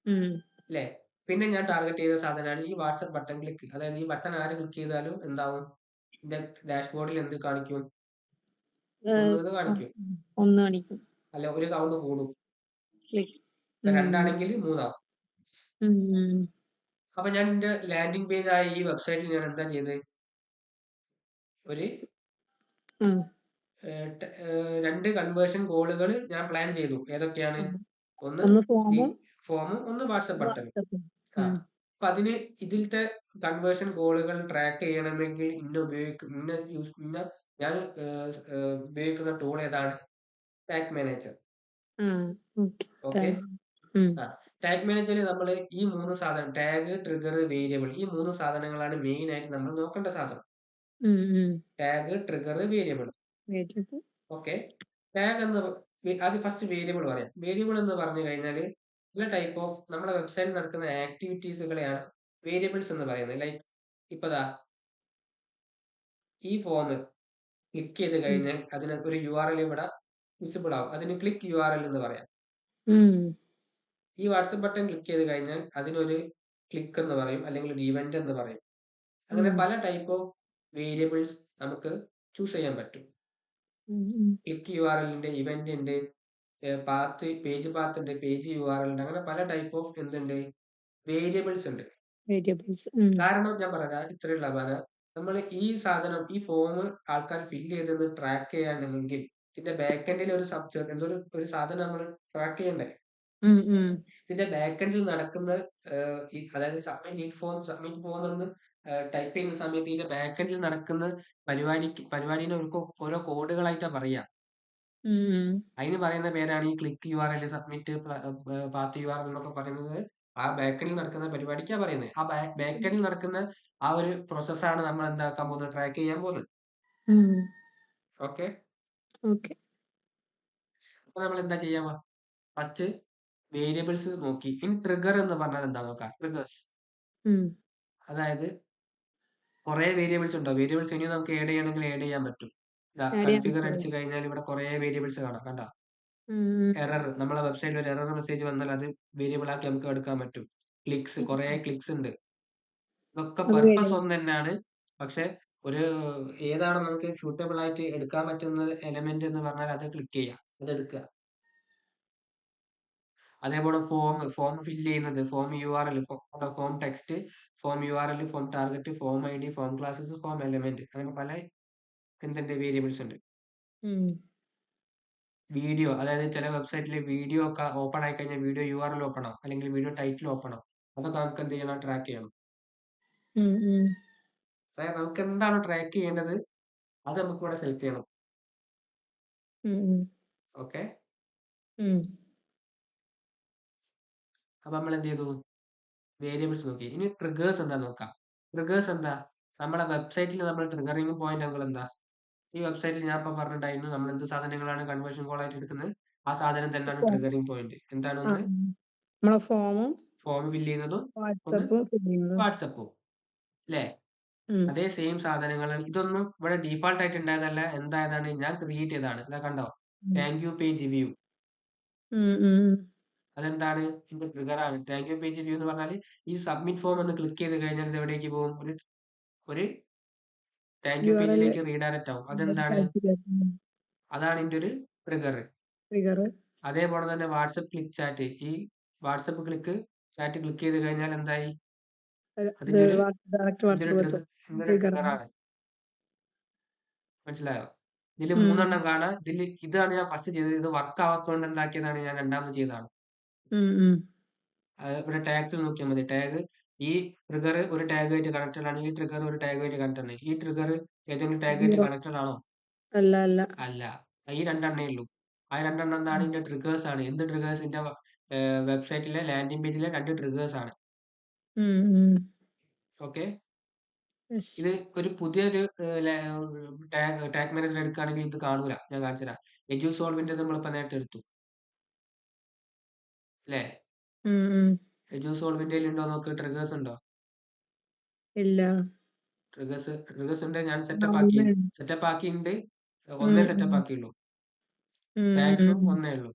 അല്ലേ. പിന്നെ ഞാൻ ടാർഗറ്റ് ചെയ്ത സാധനമാണ് ഈ വാട്സ്ആപ്പ് ബട്ടൺ ക്ലിക്ക്. അതായത് ഈ ബട്ടൺ ആര് ക്ലിക്ക് ചെയ്താലും എന്താവും, എന്റെ ഡാഷ്ബോർഡിൽ എന്ത് കാണിക്കും? ഏഹ്, 1 കാണിക്കും. 1 കാണിക്കും. അല്ല, ഒരു കൗണ്ട് കൂടും. ക്ലിക്ക്. 2 ആണെങ്കിൽ 3 ആവും. ഉം. അപ്പൊ ഞാൻ എന്റെ ലാൻഡിംഗ് പേജ് ആയ ഈ വെബ്സൈറ്റിൽ ഞാൻ എന്താ ചെയ്തത്? ഒരു ഉം. 2 കൺവേർഷൻ കോളുകൾ ഞാൻ പ്ലാൻ ചെയ്തു. ഏതൊക്കെയാണ്? ഒന്ന് ഒന്ന് ഫോമും ഫോമും ഒന്ന് വാട്സപ്പ് ബട്ടണും. വാട്സപ്പും. ആ അപ്പൊ അതിന് ഇതിലത്തെ കൺവേർഷൻ കോളുകൾ ട്രാക്ക് ചെയ്യണമെങ്കിൽ ഞാൻ ഉപയോഗിക്കുന്ന ടൂൾ ഏതാണ്? Tag manager. ഓക്കെ. ടാഗ് മാനേജറിൽ നമ്മൾ ഈ 3 സാധനം ടാഗ്, ട്രിഗർ, വേരിയബിൾ, ഈ 3 സാധനങ്ങളാണ് മെയിൻ ആയിട്ട് നമ്മൾ നോക്കേണ്ട സാധനം. Tag, trigger, variable. Okay. Tag എന്ന് ആദ്യം ഫസ്റ്റ് വേരിയബിൾ പറയാം. വേരിയബിൾ എന്ന് പറഞ്ഞു കഴിഞ്ഞാൽ പല ടൈപ്പ് ഓഫ് നമ്മുടെ വെബ്സൈറ്റിൽ നടക്കുന്ന ആക്ടിവിറ്റീസുകളെയാണ് വേരിയബിൾസ് എന്ന് പറയുന്നത്. ലൈക്ക് ഇപ്പതാ ഈ ഫോം ക്ലിക്ക് ചെയ്ത് കഴിഞ്ഞാൽ അതിന് ഒരു URL ഇവിടെ വിസിബിൾ ആവും. അതിന് ക്ലിക്ക് URL എന്ന് പറയാം. ഈ വാട്സപ്പ് ബട്ടൺ ക്ലിക്ക് ചെയ്ത് കഴിഞ്ഞാൽ അതിനൊരു ക്ലിക്ക് എന്ന് പറയും, അല്ലെങ്കിൽ ഒരു ഇവന്റ് എന്ന് പറയും. അങ്ങനെ പല ടൈപ്പ് ഓഫ് വേരിയബിൾസ് നമുക്ക് ചൂസ് ചെയ്യാൻ പറ്റും. ക്ലിക്ക് URL ഉണ്ട്, ഇവന്റ് ഉണ്ട്, പാത്ത്, പേജ് പാത്ത് ഉണ്ട്, പേജ് URL ഉണ്ട്. അങ്ങനെ പല ടൈപ്പ് ഓഫ് എന്തുണ്ട്, വേരിയബിൾസ് ഉണ്ട്. കാരണം ഞാൻ പറയാം, ഇത്രയുള്ള നമ്മൾ ഈ സാധനം, ഈ ഫോം ആൾക്കാർ ഫില്ല് ചെയ്തെന്ന് ട്രാക്ക് ചെയ്യാണെങ്കിൽ ഇതിന്റെ ബാക്കെൻഡിൽ ഒരു ഒരു സാധനം നമ്മൾ ട്രാക്ക് ചെയ്യണ്ടേ? ഇതിന്റെ ബാക്കെൻഡിൽ നടക്കുന്ന അതായത് സബ്മിറ്റ് ഫോം എന്ന് ടൈപ്പ് ചെയ്യുന്ന സമയത്ത് ഇതിന്റെ ബാക്കെൻഡിൽ നടക്കുന്ന പരിപാടിനെ ഓരോ കോഡുകളായിട്ടാണ് പറയാ. അതിന് പറയുന്ന പേരാണ് ഈ click URL, submit, path URL എന്നൊക്കെ പറയുന്നത്. ആ ബാക്കെൻഡിൽ നടക്കുന്ന പരിപാടിക്കാ പറയുന്നത്. ആ ബാക്കെൻഡിൽ നടക്കുന്ന ആ ഒരു പ്രോസസ്സാണ് നമ്മൾ എന്താക്കാൻ പോകുന്നത്, ട്രാക്ക് ചെയ്യാൻ പോകുന്നത്. ഓക്കെ. അപ്പൊ നമ്മൾ എന്താ ചെയ്യാ? ഫസ്റ്റ് വേരിയബിൾസ് നോക്കി. ഇനി ട്രിഗർ എന്ന് പറഞ്ഞാൽ എന്താ നോക്കാം. ട്രിഗേഴ്സ്, അതായത് കുറെ വേരിയബിൾസ് ഉണ്ടോ? വേരിയബിൾസ് ഇനി നമുക്ക് ആഡ് ചെയ്യണമെങ്കിൽ ആഡ് ചെയ്യാൻ പറ്റും. കൺഫിഗർ അടിച്ചു കഴിഞ്ഞാൽ ഇവിടെ കുറെ വേരിയബിൾസ് കാണാം. കണ്ട എറർ, നമ്മളെ വെബ്സൈറ്റിൽ ഒരു എറർ മെസ്സേജ് വന്നാൽ അത് വേരിയബിൾ ആക്കി നമുക്ക് എടുക്കാൻ പറ്റും. ക്ലിക്സ്, കുറെ ക്ലിക്സ് ഉണ്ട്. ഇതൊക്കെ പർപ്പസ് ഒന്ന് തന്നെയാണ്. പക്ഷെ ഒരു ഏതാണ് നമുക്ക് സൂട്ടബിൾ ആയിട്ട് എടുക്കാൻ പറ്റുന്ന എലമെന്റ് എന്ന് പറഞ്ഞാൽ അത് ക്ലിക്ക് ചെയ്യാം, അത് എടുക്കുക. അതേപോലെ ഫോം ഫില്ല് ചെയ്യുന്നത്, form URL, form text, form URL, form target, form ID, form classes, form element, അങ്ങനെ പല എന്തുണ്ട്, വേരിയബിൾസ് ഉണ്ട്. വീഡിയോ, അതായത് ചില വെബ്സൈറ്റിൽ വീഡിയോ ഒക്കെ ഓപ്പൺ ആയി കഴിഞ്ഞാൽ വീഡിയോ URL ഓപ്പൺ ആവും, അല്ലെങ്കിൽ വീഡിയോ ടൈറ്റിൽ ഓപ്പൺ ആവും. അതൊക്കെ നമുക്ക് എന്ത് ചെയ്യണം, ട്രാക്ക് ചെയ്യണം. അതായത് നമുക്ക് എന്താണ് ട്രാക്ക് ചെയ്യേണ്ടത് അത് നമുക്ക് ഇവിടെ സെലക്ട് ചെയ്യണം. ഓക്കെ. അപ്പൊ നമ്മൾ എന്ത് ചെയ്തു, വേരിയബിൾസ് നോക്കി. ഇനി ട്രിഗേഴ്സ് എന്താ നോക്കാം. ട്രിഗേഴ്സ് എന്താ, നമ്മുടെ വെബ്സൈറ്റിൽ നമ്മൾ ട്രിഗറിങ് പോയിന്റുകൾ എന്താ? ഈ വെബ്സൈറ്റിൽ ഞാൻ ഇപ്പൊ പറഞ്ഞിട്ടുണ്ടായിരുന്നു, നമ്മൾ എന്ത് സാധനങ്ങളാണ് കൺവേർഷൻ കോൾ ആയിട്ട് എടുക്കുന്നത്, ആ സാധനം തന്നെയാണ് ട്രിഗറിങ് പോയിന്റ്. എന്താണ്? ഒന്ന് ഫോം ഫില്ല് ചെയ്യുന്നതും ഒന്ന് വാട്സപ്പും, അല്ലേ? അതേ സെയിം സാധനങ്ങളാണ്. ഇതൊന്നും ഇവിടെ ഡീഫാൾട്ട് ആയിട്ട് ഉണ്ടായതല്ല, എന്തായതാണ്, ഞാൻ ക്രിയേറ്റ് ചെയ്തതാണ്. അതാ കണ്ടോ, താങ്ക് യു പേജ് വ്യൂ. അതെന്താണ്, ഇതിന്റെ ട്രിഗർ ആണ്. താങ്ക് യു പേജ് വ്യൂ എന്ന് പറഞ്ഞാൽ ഈ സബ്മിറ്റ് ഫോം എന്ന് ക്ലിക്ക് ചെയ്ത് കഴിഞ്ഞാൽ ഇത് എവിടേക്ക് പോകും, ഒരു താങ്ക് യു പേജിലേക്ക് റീഡയറക്റ്റ് ആവും. അതെന്താണ്, അതാണ് ഇതിന്റെ ഒരു ട്രിഗർ. അതേപോലെ തന്നെ വാട്സപ്പ് ക്ലിക്ക് ചാറ്റ്, ഈ വാട്സപ്പ് ക്ലിക്ക് ചാറ്റ് ക്ലിക്ക് ചെയ്ത് കഴിഞ്ഞാൽ എന്തായി, അതിന്റെ ഒരു ട്രിഗറാണ്. മനസ്സിലായോ? ഇതിൽ 3 എണ്ണം കാണാം. ഇതാണ് ഞാൻ ഫസ്റ്റ് ചെയ്തത്. ഇത് വർക്ക് ആവാത്തതുകൊണ്ട് എന്താക്കിയതാണ്, ഞാൻ രണ്ടാമത് ചെയ്തതാണ്. ഇവിടെ ടാഗ്സ് നോക്കിയാൽ മതി. ടാഗ്, ഈ ട്രിഗർ ഒരു ടാഗ് ആയിട്ട് കണക്റ്റഡ് ആണ്, ഈ ട്രിഗർ ഒരു ടാഗ് ആയിട്ട് കണക്റ്റഡ് ആണ്. ഈ ട്രിഗർ ഏതെങ്കിലും ടാഗ് ആയിട്ട് കണക്റ്റഡ് ആണോ? അല്ല. ഈ 2 എണ്ണേ ഉള്ളൂ. ആ 2 എണ്ണം എന്താണ്, ഇതിന്റെ ട്രിഗേഴ്സ് ആണ്. എന്ത് ട്രിഗേഴ്സ്? ഇതിന്റെ വെബ്സൈറ്റിലെ ലാൻഡിംഗ് പേജിലെ 2 ട്രിഗേഴ്സ് ആണ്. ഓക്കെ. ഇത് ഒരു പുതിയൊരു ടാഗ് മാനേജർ എടുക്കുകയാണെങ്കിൽ ഇത് കാണൂല. ഞാൻ കാണിച്ചു തരാം. എജുസോൾവിന്റെ നമ്മളിപ്പോ നേരത്തെ എടുത്തു, അല്ലേ? എജുസോൾവിന്റെ ഉണ്ടോ നോക്ക്, ട്രിഗേഴ്സ് ഉണ്ടോ? ഇല്ല. ട്രിഗേഴ്സ് ഉണ്ട്. ഞാൻ സെറ്റപ്പ് ആക്കിയിട്ടുണ്ട്. ഒന്നേ സെറ്റപ്പ് ആക്കിയുള്ളൂ. ടാഗ്സും ഒന്നേ ഉള്ളൂ.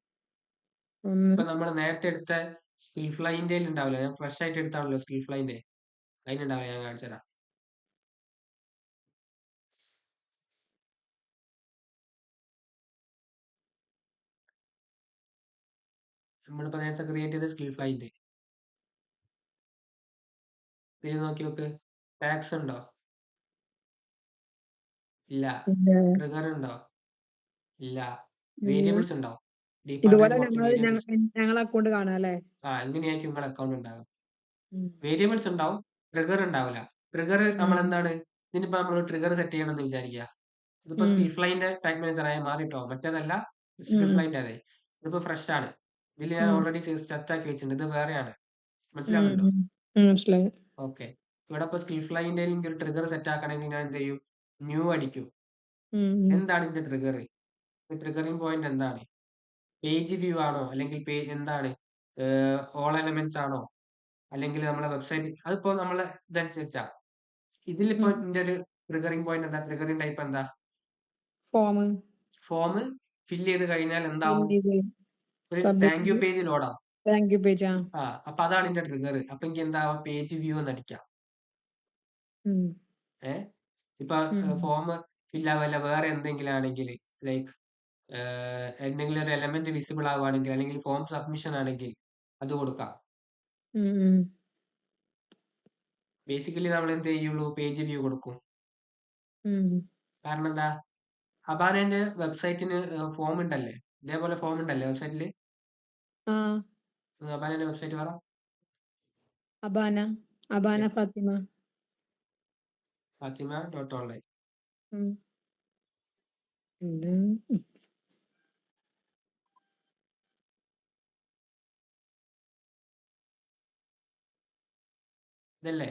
ഇപ്പൊ നമ്മൾ നേരത്തെ എടുത്ത സ്കിൽ ഫ്ലൈന്റെ ഉണ്ടാവില്ല, ഞാൻ ഫ്രഷ് ആയിട്ട് എടുത്താണല്ലോ സ്കിൽ ഫ്ലൈന്റെ, അതിനുണ്ടാവില്ല. ഞാൻ കാണിച്ചു തരാം. നമ്മളിപ്പോ നേരത്തെ ക്രിയേറ്റ് ചെയ്ത സ്കിൽ ഫ്ലൈന്റ്. ഇത് നോക്കി നോക്ക്. ടാഗ്സ് ഉണ്ടോ? ഇല്ല. ട്രിഗർ ഉണ്ടോ? ഇല്ല. വേരിയബിൾസ് ഉണ്ടോ? ഡീഫാൾട്ട് ഇതുപോലെ ആയിട്ട് കുറച്ച് വേരിയബിൾസ്. ഞങ്ങളെ അക്കൗണ്ട് കാണാം അല്ലേ? എങ്ങനെയായിരിക്കും നിങ്ങളുടെ അക്കൗണ്ട് ഉണ്ടാകും? വേരിയബിൾസ് ഉണ്ടാവും, ട്രിഗർ ഉണ്ടാവില്ല. ട്രിഗർ നമ്മൾ എന്താണ്? ഇതിനിപ്പോ നമ്മൾ ട്രിഗർ സെറ്റ് ചെയ്യണമെന്ന് വിചാരിക്കുക. ഇതിപ്പോ സ്കിൽ ഫ്ലൈന്റെ ടാഗ് മാനേജർ ആയി മാറിട്ടോ. മറ്റേതല്ല, സ്കിൽ ഫ്ലൈന്റെ അതെ. ഇതിപ്പോ ഫ്രഷ് ആണ്. ഇതിൽ ഞാൻ ഓൾറെഡി സെറ്റ് ആക്കി വെച്ചിട്ടുണ്ട്. ഇത് വേറെയാണ്. മനസ്സിലാവുന്നുണ്ടോ? മനസ്സിലായി. ഓക്കെ. ഇവിടെ ഇപ്പൊ സ്കിൽ ഫ്ലൈന്റെ ഒരു ട്രിഗർ സെറ്റ് ആക്കണമെങ്കിൽ ഞാൻ എന്ത് ചെയ്യും? ന്യൂ അടിക്കും. എന്താണ് ഇതിന്റെ ട്രിഗർ? ട്രിഗറിംഗ് പോയിന്റ് എന്താണ്? പേജ് വ്യൂ ആണോ? അല്ലെങ്കിൽ എന്താണ്? ഓൾ എലമെന്റ്സ് ആണോ? അല്ലെങ്കിൽ നമ്മളെ വെബ്സൈറ്റ്, അതിപ്പോ നമ്മളെ ഇതനുസരിച്ചാ. ഇതിലിപ്പോ ഇതിന്റെ ഒരു ട്രിഗറിംഗ് പോയിന്റ് എന്താ? ട്രിഗറിംഗ് ടൈപ്പ് എന്താ? ഫോം ഫില്ല് ചെയ്ത് കഴിഞ്ഞാൽ എന്താവും? ഒരു താങ്ക് യു പേജ് ലോഡാവും. Thank you page. അപ്പൊ അതാണ് ഇതിന്റെ ട്രിഗർ. അപ്പൊ എനിക്ക് എന്താവാം? പേജ് വ്യൂ എന്ന് അടിക്കാം. ഇപ്പൊ ഫോം ഫില്ല് ആവല്ല വേറെ എന്തെങ്കിലും ആണെങ്കിൽ, ലൈക്ക് എന്തെങ്കിലും ഒരു എലമെന്റ് വിസിബിൾ ആവുകയാണെങ്കിൽ, അല്ലെങ്കിൽ ഫോം സബ്മിഷൻ ആണെങ്കിൽ അത് കൊടുക്കാം. ബേസിക്കലി നമ്മൾ എന്ത് ചെയ്യുള്ളൂ? പേജ് വ്യൂ കൊടുക്കും. കാരണം എന്താ? അബാനന്റെ വെബ്സൈറ്റിന് ഫോം ഉണ്ടല്ലേ? ഇതേപോലെ ഫോം ഉണ്ടല്ലേ വെബ്സൈറ്റില്? അബാനന്റെ വെബ്സൈറ്റ് പറ. അബാന ഫാത്തിമ.ഓൺലൈൻ. ഇതല്ലേ?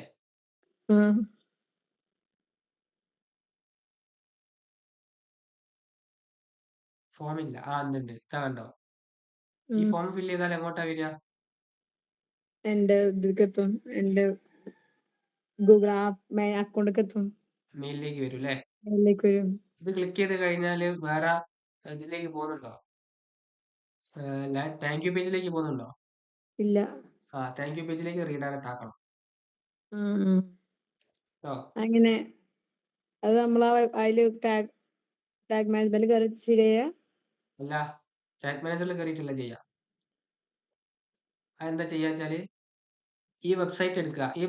ഫോം ഇല്ല. ഉണ്ട്. ഇതാ കണ്ടോ? ഈ ഫോം ഫില്ല് ചെയ്താൽ എങ്ങോട്ടാ വരിക? എന്റെ ഇതിലേക്കെത്തും. എന്റെ ഗൂഗിൾ അക്കൗണ്ടിലേക്ക് എത്തും. മെയിലിലേക്ക് വരും അല്ലേ? മെയിലിലേക്ക് വരും. ഇത് ക്ലിക്ക് ചെയ്ത് കഴിഞ്ഞാൽ വേറെ ഇതിലേക്ക് പോകുന്നുണ്ടോ? താങ്ക് യു പേജിലേക്ക് പോകുന്നുണ്ടോ? ഇല്ല. താങ്ക് യു പേജിലേക്ക് റീഡയറക്ട് ആക്കണം. അങ്ങനെ അത് നമ്മൾ അതില് ടാഗ് മാനേജ്മെന്റ് കയറി ശരിയാ? അല്ല, ടാഗ് മാനേജറിൽ കയറിയിട്ടല്ല ചെയ്യാം. അതെന്താ ചെയ്യാച്ചാല്, ഈ വെബ്സൈറ്റ് എടുക്കുക, ഈ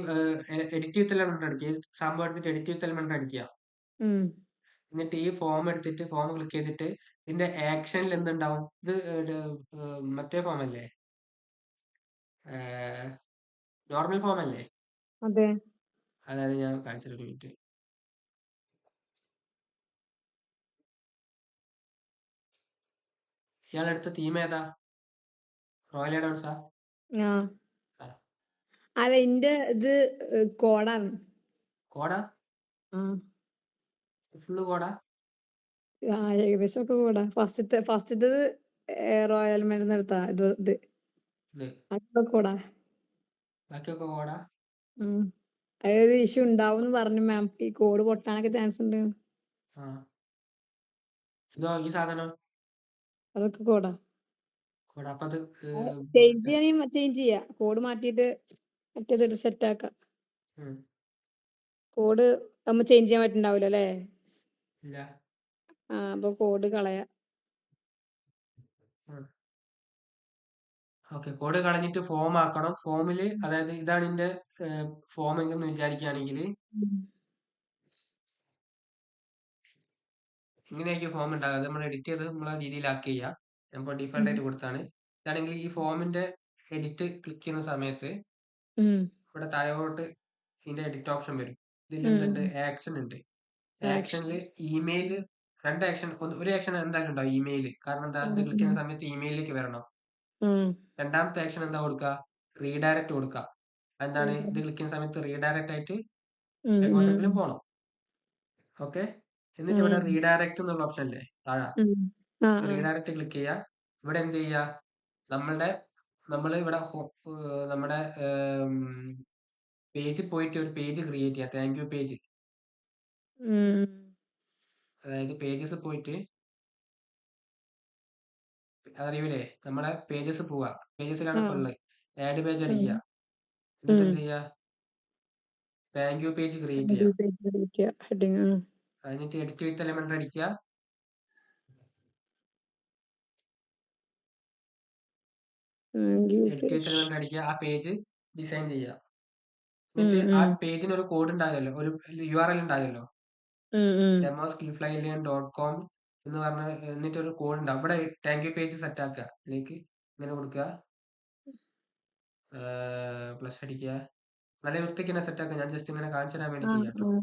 എഡിറ്റ് വിത്ത് എലമെന്റ് അടിക്കുക, സംഭവം എടുത്തിട്ട് എഡിറ്റ് വിത്ത് എലമെന്റ് അടിക്കുക. എന്നിട്ട് ഈ ഫോം എടുത്തിട്ട് ഫോം ക്ലിക്ക് ചെയ്തിട്ട് ഇതിന്റെ ആക്ഷനിൽ എന്തുണ്ടാവും? ഇത് മറ്റേ ഫോം അല്ലേ? നോർമൽ ഫോം അല്ലേ? അതെ. അതായത് ഞാൻ കാണിച്ചൊരു മിനിറ്റ്. ഇയാളെടുത്ത തീം ഏതാ? റോയൽ എഡോൺസാ? അല്ല, എന്റെ ഇത് കോഡാണ്. കോഡാ? ഫുള്ള് കോഡാ? ഏകദേശം ഒക്കെ കോഡാ. ഫസ്റ്റത്തത് റോയൽ മരുന്ന് എടുത്താ ഇത് അതൊക്കെ കോഡാ. ബാക്കിയൊക്കെ കോഡാ? അതായത് ഇഷ്യൂ ഉണ്ടാവും പറഞ്ഞു മാം. ഈ കോഡ് പൊട്ടാനൊക്കെ ചാൻസ് ഉണ്ട്. ഇതോ ഈ സാധനം? അതൊക്കെ കോഡാ. അപ്പൊ അത് ചേഞ്ച് ചെയ്യണമെങ്കിൽ ചേഞ്ച് ചെയ്യാം. കോഡ് മാറ്റിയിട്ട് മറ്റേത് സെറ്റ് ആക്കാം. കോഡ് നമ്മൾ ചേഞ്ച് ചെയ്യാൻ പറ്റുന്നുണ്ടാവില്ല അല്ലേ? ഇല്ല. അപ്പൊ കോഡ് കളയാം. ഓക്കെ, കോഡ് കളഞ്ഞിട്ട് ഫോം ആക്കണം. ഫോമില്, അതായത് ഇതാണ് ഇതിന്റെ ഫോം എന്ന് വിചാരിക്കുകയാണെങ്കിൽ ഇങ്ങനെയായിരിക്കും ഫോം ഉണ്ടാകുക. നമ്മൾ എഡിറ്റ് ചെയ്ത് നമ്മളെ രീതിയിലാക്കി ചെയ്യുക. ഞാനിപ്പോൾ ഡീഫോൾട്ട് ആയിട്ട് കൊടുത്താണ്. ഇതാണെങ്കിൽ ഈ ഫോമിന്റെ എഡിറ്റ് ക്ലിക്ക് ചെയ്യുന്ന സമയത്ത് ഇവിടെ താഴോട്ട് ഇതിന്റെ എഡിറ്റ് ഓപ്ഷൻ വരും. ഇതിൽ എന്തുണ്ട്? ആക്ഷൻ ഉണ്ട്. ആക്ഷനിൽ ഇമെയിൽ, രണ്ട് ആക്ഷൻ, ഒരു ആക്ഷൻ എന്തായാലും ഉണ്ടാവും, ഇമെയിൽ. കാരണം എന്താ? ഇത് ക്ലിക്ക് ചെയ്യുന്ന സമയത്ത് ഇമെയിലേക്ക് വരണം. രണ്ടാമത്തെ ആക്ഷൻ എന്താ കൊടുക്കുക? റീഡയറക്റ്റ് കൊടുക്കുക. എന്താണ്? ഇത് ക്ലിക്ക് ചെയ്യുന്ന സമയത്ത് റീഡയറക്റ്റ് ആയിട്ട് എങ്ങോട്ടെങ്കിലും പോകണം. ഓക്കെ. എന്നിട്ട് ഇവിടെ റീഡയറക്റ്റ് എന്നുള്ള ഓപ്ഷൻ അല്ലേ താഴെ? റീഡയറക്റ്റ് ക്ലിക്ക് ചെയ്യുക. ഇവിടെ എന്ത് ചെയ്യുക? നമ്മൾ ഇവിടെ നമ്മുടെ പേജിൽ പോയിട്ട് ഒരു പേജ് ക്രിയേറ്റ് ചെയ്യുക. Thank you page. അതായത് പേജസ് പോയിട്ട്, അറിയൂലേ? നമ്മളെ പേജസ് പോവുക. പേജസിലാണ് ഇപ്പോൾ ഉള്ളത്. ആഡ് പേജ് അടിക്കുക. എന്നിട്ട് എന്ത് ചെയ്യുക? താങ്ക് യു പേജ് ക്രിയേറ്റ് ചെയ്യുക. എന്നിട്ട് എഡിറ്റ് വിത്ത് എലമെന്റ് അടിക്കുക. എഡിറ്റ് വിത്ത് അടിക്കുക, ആ പേജ് ഡിസൈൻ ചെയ്യുക. ഉം, എന്നിട്ട് ആ ഉം, പേജിന് ഒരു കോഡ് ഉണ്ടാകുമല്ലോ, ഒരു URL ഉണ്ടാകുമല്ലോ, ഉം, ഉം. demoskillflyalien.com എന്ന് പറഞ്ഞ, എന്നിട്ടൊരു കോഡ് ഉണ്ടാവും. ഇവിടെ താങ്ക് യു പേജ് സെറ്റ് ആക്കുക. അതിലേക്ക് ഇങ്ങനെ കൊടുക്കുക, പ്ലസ് അടിക്കുക, നല്ല വൃത്തിക്ക് തന്നെ സെറ്റ് ആക്കുക. ഞാൻ ജസ്റ്റ് ഇങ്ങനെ കാണിച്ചു തരാൻ വേണ്ടി ആ, ചെയ്യാം കേട്ടോ. ആ.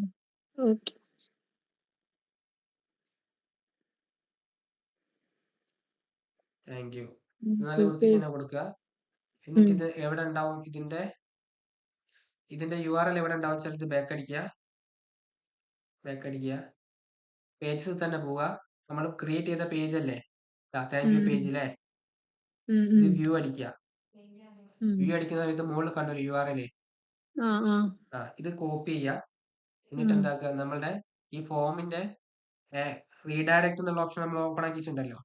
ഓക്കെ. Thank you. ഉം, നല്ല വൃത്തിക്ക് തന്നെ കൊടുക്കുക. എന്നിട്ട് ഇത് എവിടെ ഉണ്ടാവും, ഇതിന്റെ URL എവിടെ ഉണ്ടാവും വെച്ചാൽ ഇത് ബാക്ക് അടിക്കുക, പേജസ് തന്നെ പോവുക. നമ്മൾ ക്രിയേറ്റ് ചെയ്ത പേജ് അല്ലേ, താങ്ക് യു പേജിലെ, ഇത് വ്യൂ അടിക്കുക. വ്യൂ അടിക്കുന്ന സമയത്ത് മുകളിൽ കണ്ടൊരു URL, ഇത് കോപ്പി ചെയ്യുക. എന്നിട്ട് എന്താക്കുക, നമ്മളുടെ ഈ ഫോമിന്റെ റീഡയറക്ട് എന്നുള്ള ഓപ്ഷൻ നമ്മൾ ഓപ്പൺ ആക്കിയിട്ടുണ്ടല്ലോ,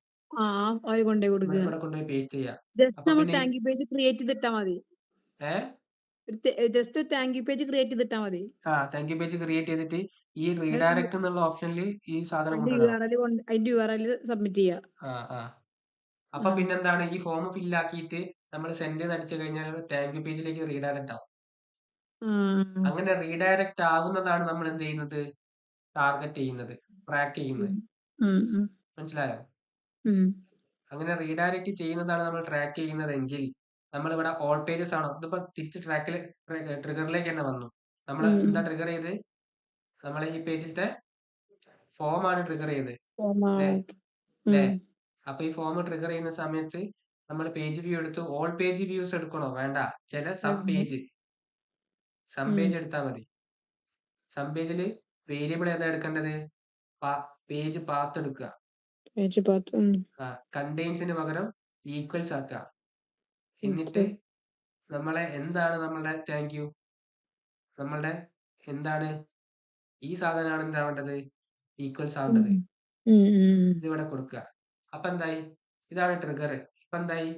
ഇവിടെ കൊണ്ടുപോയി പേസ്റ്റ് ചെയ്യുക. ജസ്റ്റ് നമ്മൾ താങ്ക് യു പേജ് ക്രിയേറ്റ് ചെയ്തിട്ടാ മതി. Just thank you page create ചെയ്തിട്ടാ മതി. താങ്ക് യു പേജ് ക്രിയേറ്റ് ചെയ്തിട്ട് ഈ റീഡയറക്ട് എന്നുള്ള ഓപ്ഷനിൽ ഈ സാധനം കൊണ്ടുവരണം. അതിന്റെ URL സബ്മിറ്റ് ചെയ്യുക. അപ്പൊ പിന്നെന്താണ്, ഈ ഫോം ഫില്ലാക്കിയിട്ട് നമ്മൾ സെൻഡ് അടിച്ചു കഴിഞ്ഞാൽ താങ്ക് യു പേജിലേക്ക് റീഡയറക്ട് ആവും. അങ്ങനെ റീഡയറക്ട് ആവുന്നതാണ് നമ്മൾ എന്ത് ചെയ്യുന്നത്, ടാർഗറ്റ് ചെയ്യുന്നത്, ട്രാക്ക് ചെയ്യുന്നത്. മനസ്സിലായോ? അങ്ങനെ റീഡയറക്ട് ചെയ്യുന്നതാണ് നമ്മൾ ട്രാക്ക് ചെയ്യുന്നതെങ്കിൽ നമ്മൾ ഇവിടെ ഓൾ പേജസ് ആണോ, ഇതിപ്പോ തിരിച്ച് ട്രിഗറിലേക്ക് തന്നെ വന്നു. നമ്മൾ എന്താ ട്രിഗർ ചെയ്ത്, നമ്മളെ ഈ പേജിലത്തെ ഫോം ആണ് ട്രിഗർ ചെയ്ത് അല്ലേ. അപ്പൊ ഈ ഫോം ട്രിഗർ ചെയ്യുന്ന സമയത്ത് നമ്മൾ പേജ് വ്യൂ എടുത്ത് ഓൾ പേജ് വ്യൂസ് എടുക്കണോ, വേണ്ട, ചില സം പേജ് എടുത്താൽ മതി. സം പേജിൽ വേരിയബിൾ ഏതാ എടുക്കേണ്ടത്, പേജ് പാത്ത് എടുക്കുക. കണ്ടെയ്ൻസിന് പകരം ഈക്വൽസ് ആക്കുക. എന്നിട്ട് നമ്മളെ എന്താണ് നമ്മളുടെ താങ്ക് യു, നമ്മളുടെ എന്താണ് ഈ സാധനമാണ് എന്താവേണ്ടത്, ഈക്വൽസ് ആവേണ്ടത്. ഇതിവിടെ കൊടുക്കുക. അപ്പൊ എന്തായി, ഇതാണ് ട്രിഗർ. ഇപ്പൊ എന്തായി,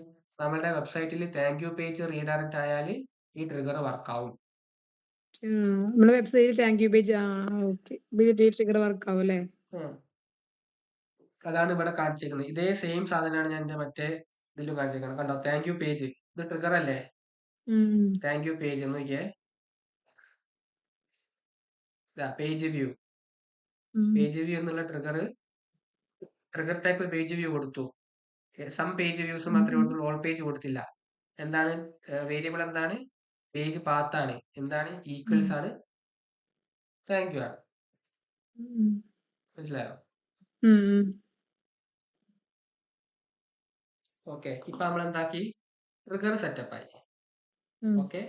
നമ്മളുടെ വെബ്സൈറ്റിൽ താങ്ക് യു പേജ് റീഡയറക്ട് ആയാൽ ഈ ട്രിഗർ വർക്ക് ആവും. നമ്മുടെ വെബ്സൈറ്റിൽ thank you page trigger work ആവും അല്ലേ. അതാണ് ഇവിടെ കാണിച്ചിരിക്കുന്നത്. ഇതേ സെയിം സാധനമാണ് ഞാൻ എന്റെ മറ്റേ ഇതിലും കാണിച്ചിരിക്കുന്നത്. കണ്ടോ, താങ്ക് യു പേജ്, ഇത് ട്രിഗർ അല്ലേ, താങ്ക് യു പേജ് എന്ന് നോക്കിയേ, പേജ് വ്യൂ എന്നുള്ള ട്രിഗർ ടൈപ്പ് പേജ് വ്യൂ കൊടുത്തു. സം പേജ് വ്യൂസ് മാത്രമേ കൊടുത്തുള്ളൂ, ഓൾ പേജ് കൊടുത്തില്ല. എന്താണ് വേരിയബിൾ, എന്താണ് പേജ് പാത്ത് ആണ്, എന്താണ് ഈക്വൽസ് ആണ്, താങ്ക് യു ആണ്. മനസ്സിലായോ? ഓക്കെ, ഇപ്പൊ നമ്മൾ എന്താക്കി, ട്രിഗർ സെറ്റപ്പ് ആയി. ഓക്കെ,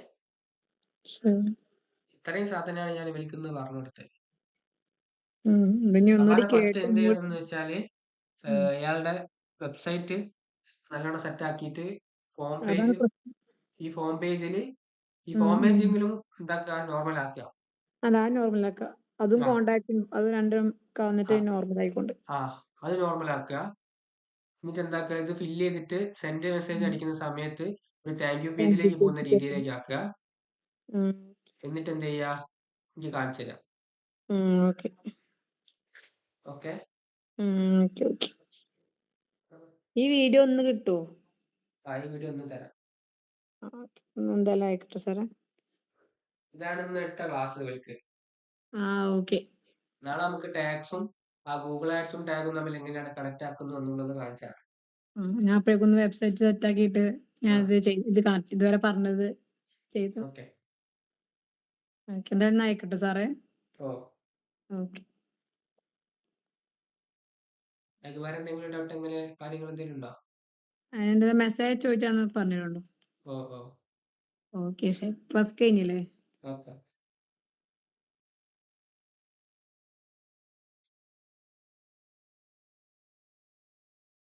ഇത്രയും സാധനമാണ് ഞാൻ വിളിക്കുന്നത് പറഞ്ഞു കൊടുത്തത്. ഫസ്റ്റ് എന്ത് ചെയ്യണമെന്ന് വെച്ചാല്, ഇയാളുടെ വെബ്സൈറ്റ് നല്ലോണം സെറ്റ് ആക്കിയിട്ട് ഫോം പേജ്, ഈ ഫോം പേജെങ്കിലും ഉണ്ടാക്കുക, നോർമൽ ആക്കുക. അതും കോണ്ടാക്റ്റും അത് രണ്ടും വന്നിട്ട് നോർമൽ ആയിക്കൊണ്ട് അത് നോർമൽ ആക്കുക. എന്നിട്ട് എന്താക്കുക, ഇത് ഫില്ല് ചെയ്തിട്ട് സെൻഡ് മെസ്സേജ് അടിക്കുന്ന സമയത്ത് ഒരു താങ്ക് യു പേജിലേക്ക് പോകുന്ന രീതിയിലേക്ക് ആക്കുക. എന്നിട്ട് എന്ത് ചെയ്യുക, എനിക്ക് കാണിച്ചു തരാം. ഓക്കെ, ഈ വീഡിയോ ഒന്ന് കിട്ടുമോ? ഈ വീഡിയോ ഒന്ന് തരാം. എന്തായാലും ആയിക്കോട്ടെ സാറേ. ഇതാണ് ഇന്ന് എടുത്ത ക്ലാസ്സുകൾക്ക്. നാളെ നമുക്ക് ടാഗ്സും ഗൂഗിൾ ആഡ്സും ടാഗും തമ്മിൽ എങ്ങനെയാണ് കണക്ട് ആക്കുന്നത് എന്നുള്ളത് കാണിച്ചാൽ ഞാൻ അപ്പോഴേക്കൊന്ന് വെബ്സൈറ്റ് സെറ്റ് ആക്കിയിട്ട് ഞാൻ ഇത് കണക്ട് ഇതുവരെ പറഞ്ഞത് ചെയ്തു. എന്തായാലും ആയിക്കോട്ടെ സാറേ. ഓക്കെ, വേറെ എന്തെങ്കിലും ഡൗട്ട്, എങ്ങനെ കാര്യങ്ങൾ എന്തെങ്കിലും ഉണ്ടോ? അതിന്റെ മെസ്സേജ് ചോദിച്ചാണ് പറഞ്ഞിട്ടുണ്ടോ? ഓക്കെ ശരി, ക്ലാസ് കഴിഞ്ഞില്ലേ? ഓക്കെ.